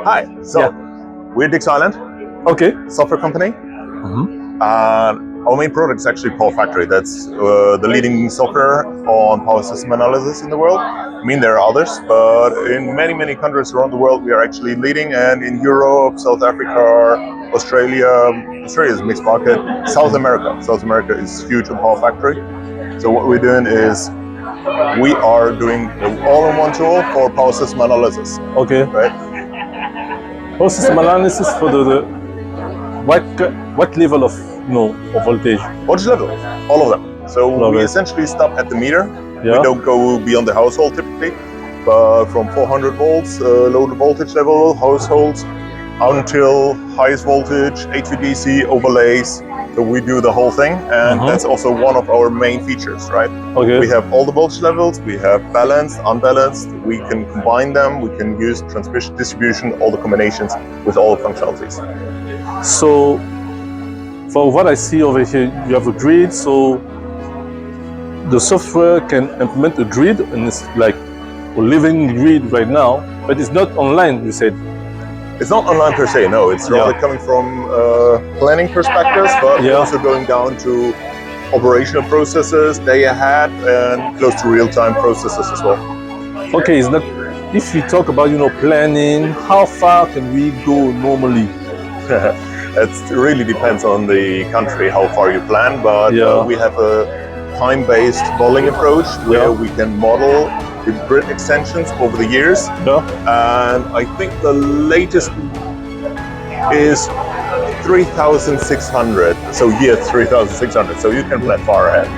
Hi, so we're DigSILENT, software company. Our main product is actually PowerFactory. That's the leading software on power system analysis in the world. I mean, there are others, but in many countries around the world, we are actually leading. And in Europe, South Africa, Australia is a mixed market. South America is huge on PowerFactory. So what we're doing is we are doing an all-in-one tool for power system analysis. Right? Power system analysis for the what level of voltage? Voltage level, all of them. So we essentially stop at the meter. We don't go beyond the household typically, but from 400 volts, low voltage level, households, until highest voltage, HVDC overlays. So we do the whole thing, and that's also one of our main features, right? We have all the voltage levels, we have balanced, unbalanced, we can combine them, we can use transmission, distribution, all the combinations with all the functionalities. So, for what I see over here, you have a grid, so the software can implement a grid, and it's like a living grid right now, but it's not online, you said. It's not online per se, no. It's rather coming from planning perspectives, but also going down to operational processes, day ahead, and close to real-time processes as well. Okay, it's not. If you talk about planning, how far can we go normally? It really depends on the country how far you plan, but we have a time-based modeling approach where we can model the grid extensions over the years. And I think the latest is 3,600. So year 3,600. So you can plan far ahead.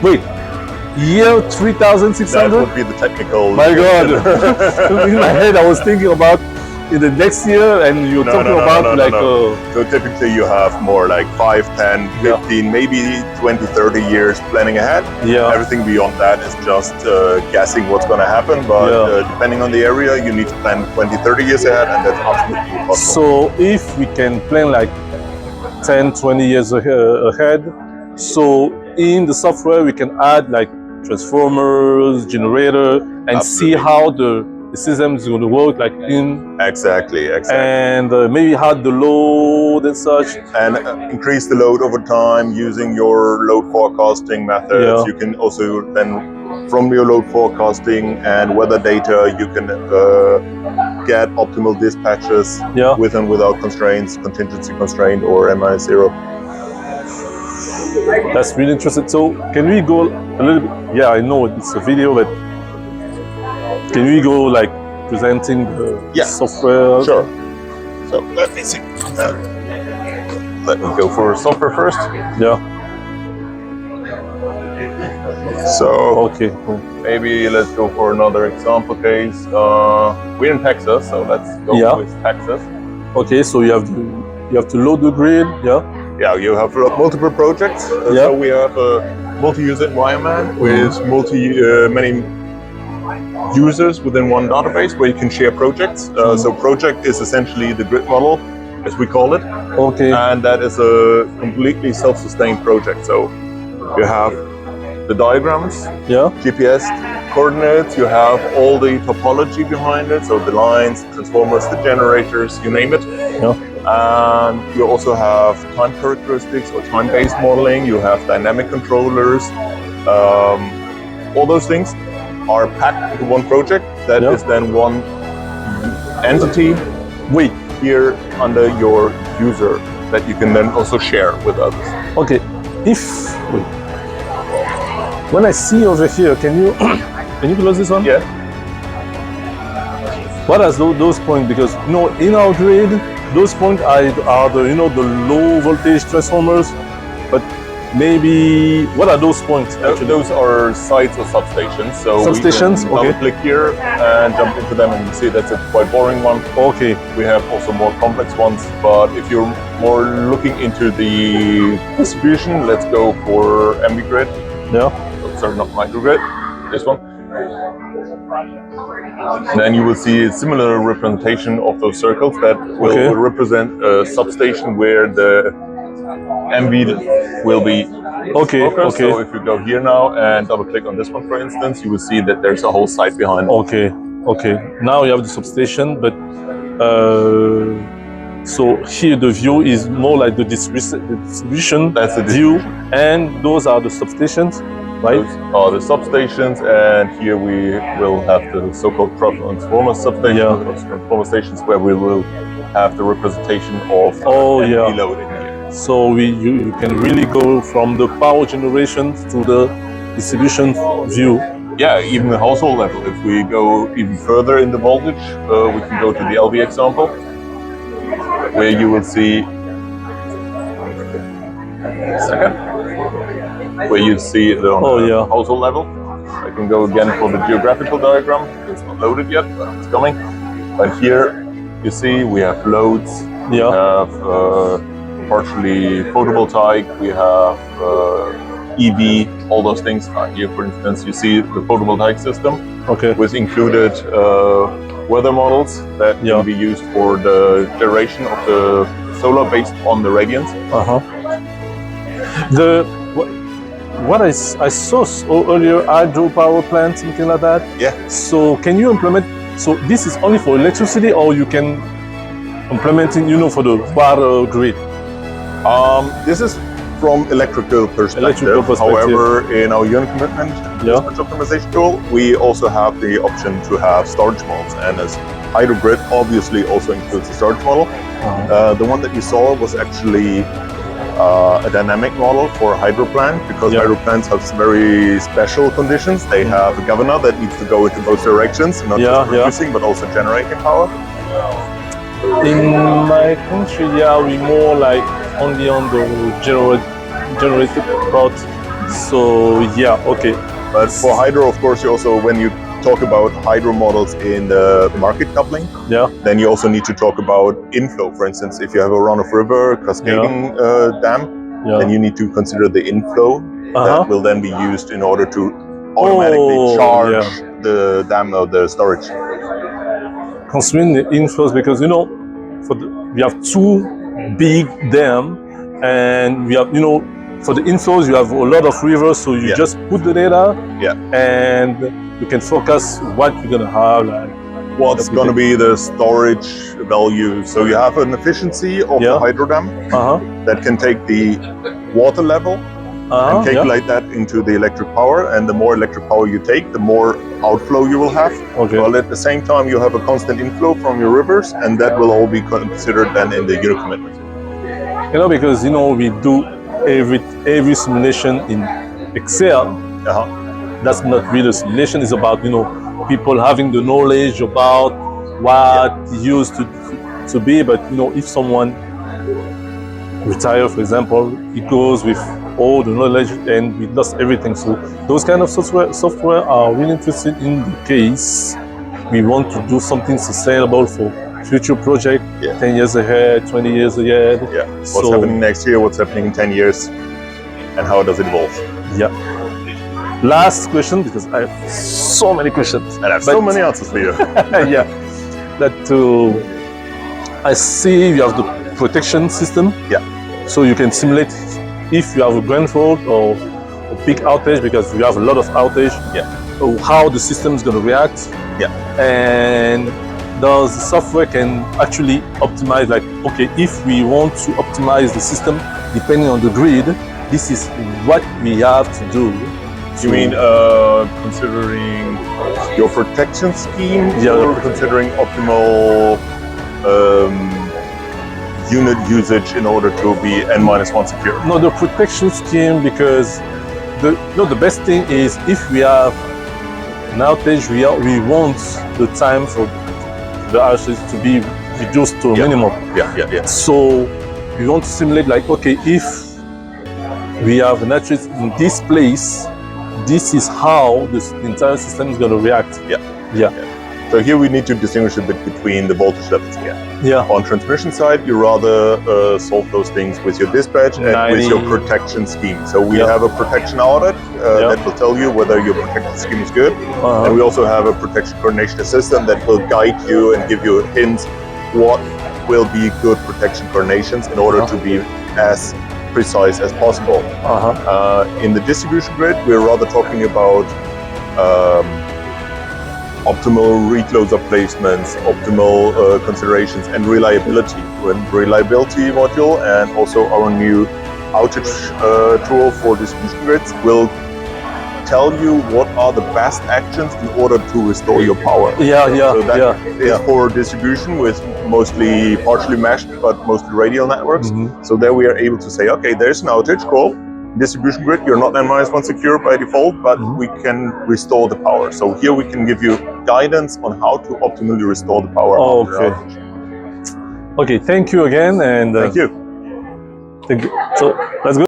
Wait, year 3,600? That would be the technical. My God! In my head, I was thinking about in the next year, and you're talking about So typically you have more like 5, 10, 15, maybe 20, 30 years planning ahead. Everything beyond that is just guessing what's going to happen, but depending on the area, you need to plan 20, 30 years ahead, and that's absolutely possible. So if we can plan like 10, 20 years ahead, so in the software we can add like transformers, generator, and see how the system is going to work like in exactly and maybe how the load and such, and increase the load over time using your load forecasting methods. You can also then from your load forecasting and weather data you can get optimal dispatches with and without constraints, contingency constraint or -0. That's really interesting. So can we go a little bit? I know it's a video, but can we go like presenting the software? Sure. So let me see. Let me go for software first. So maybe let's go for another example case. We're in Texas, so let's go with Texas. Okay, so you have to load the grid. You have multiple projects. So we have a multi-user environment with many users within one database where you can share projects. So project is essentially the grid model, as we call it. And that is a completely self-sustained project. So you have the diagrams, GPS coordinates, you have all the topology behind it, so the lines, transformers, the generators, you name it. And you also have time characteristics or time-based modeling, you have dynamic controllers, all those things are packed into one project that is then one entity here under your user that you can then also share with others. Okay, when I see over here, can you close this one? What are those points? Because in our grid, those points are the the low voltage transformers, but maybe what are those points actually? Those are sites or substations. So substations, we can double click here and jump into them, and you see that's a quite boring one. We have also more complex ones, but if you're more looking into the distribution, let's go for MV grid. Sorry, not microgrid. This one. And then you will see a similar representation of those circles that will represent a substation where the MV will be focused. So if you go here now and double click on this one, for instance, you will see that there's a whole site behind. Okay. Now you have the substation, but So here the view is more like the distribution That's the view, and those are the substations, right? Those are the substations, and here we will have the so-called transformer substations, or transformer stations, where we will have the representation of energy load in here. So you can really go from the power generation to the distribution view. Yeah, even the household level. If we go even further in the voltage, we can go to the LV example, where you will see where you see the household level. I can go again for the geographical diagram. It's not loaded yet, but it's coming. But here you see we have loads. We have partially photovoltaic. We have EV, all those things. Here, for instance, you see the photovoltaic system with included weather models that can be used for the generation of the solar based on the radiance. What I saw earlier, hydropower plant, something like that. Yeah. So can you implement? So this is only for electricity, or you can implement it, for the water grid? This is from electrical perspective. However, in our unit commitment dispatch optimization tool, we also have the option to have storage models, and as hydrogrid obviously also includes the storage model. The one that you saw was actually a dynamic model for a hydro plant, because hydro plants have very special conditions. They have a governor that needs to go into both directions, not just producing but also generating power. In my country, we more like only on the generated part. So But for hydro, of course, you also, when you talk about hydro models in the market coupling, then you also need to talk about inflow. For instance, if you have a run-of-river cascading dam, then you need to consider the inflow that will then be used in order to automatically charge the dam or the storage. Considering the inflows, because we have two big dams, and we have for the inflows you have a lot of rivers, so you just put the data and you can focus what you're gonna have, like what's going to be the storage value. So you have an efficiency of the hydro dam that can take the water level and calculate that into the electric power, and the more electric power you take, the more outflow you will have. Well, at the same time you have a constant inflow from your rivers, and that will all be considered then in the unit commitment. Because we do every simulation in Excel. That's not really a simulation. It's about people having the knowledge about what it used to be. But if someone retires, for example, it goes with all the knowledge and we lost everything. So those kind of software are really interested in the case we want to do something sustainable for future project, 10 years ahead, 20 years ahead. What's happening next year, what's happening in 10 years, and how does it evolve? Last question, because I have so many questions. And I have so many answers for you. I see you have the protection system. So you can simulate if you have a grand fault or a big outage, because you have a lot of outage, how the system is going to react. And the software can actually optimize, like, okay, if we want to optimize the system depending on the grid, this is what we have to do. You mean considering your protection scheme, or considering optimal unit usage in order to be N-1 secure? No, the protection scheme, because the best thing is if we have an outage, we want the time for the outage to be reduced to a minimum. So we want to simulate, like, okay, if we have an outage in this place, this is how the entire system is going to react. So here we need to distinguish a bit between the voltage levels again. On transmission side, you rather solve those things with your dispatch and with your protection scheme. So we have a protection audit that will tell you whether your protection scheme is good. And we also have a protection coordination assistant that will guide you and give you hints what will be good protection coordinations in order to be as precise as possible. In the distribution grid, we're rather talking about optimal read loader placements, optimal considerations, and reliability. And reliability module and also our new outage tool for distribution grids will tell you what are the best actions in order to restore your power. So that is for distribution with mostly partially meshed but mostly radial networks. So there we are able to say, okay, there's an outage, cool. Distribution grid, you're not N-1 secure by default, but we can restore the power. So here we can give you guidance on how to optimally restore the power. Okay, thank you again, and thank you. So let's go.